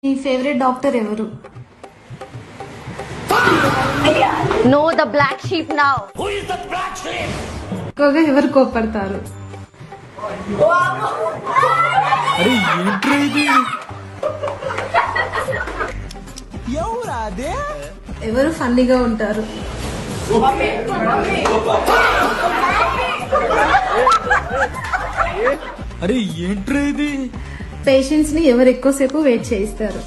మీ favourite doctor ఎవరు? No, the black sheep now. ఎక్కువగా ఎవరు కోపడతారు? అరే ఏంట్రా ఇది? ఎవరు ఫన్నీగా ఉంటారు? అరే ఏంట్రా ఇది? పేషెంట్స్ ని ఎవరు ఎక్కువసేపు వెయిట్ చేయిస్తారు?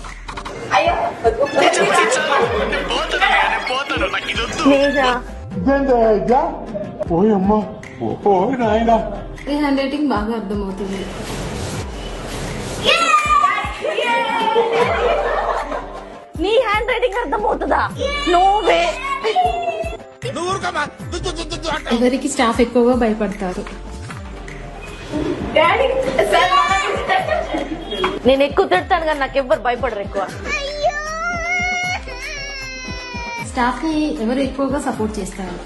Neja. ఓయమ్మా ఓ నాయనా ఈ హ్యాండ్ రైటింగ్ బాగా అర్థమవుతుంది. నీ హ్యాండ్ రైటింగ్ అర్థమవుతుందా? No way. ఎవరికి స్టాఫ్ ఎక్కువగా భయపడతారు? నేను ఎక్కువ తిడతాను కానీ నాకు ఎవ్వరు భయపడరు ఎక్కువ. స్టాఫ్ ని ఎవరు ఎక్కువగా సపోర్ట్ చేస్తారు?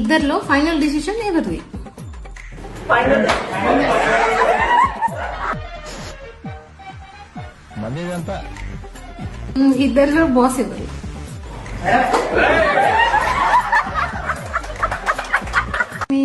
ఇద్దర్లో ఫైనల్ డిసిషన్ ఎవరిది? ఇద్దర్లో బాస్ ఎవరు? మీ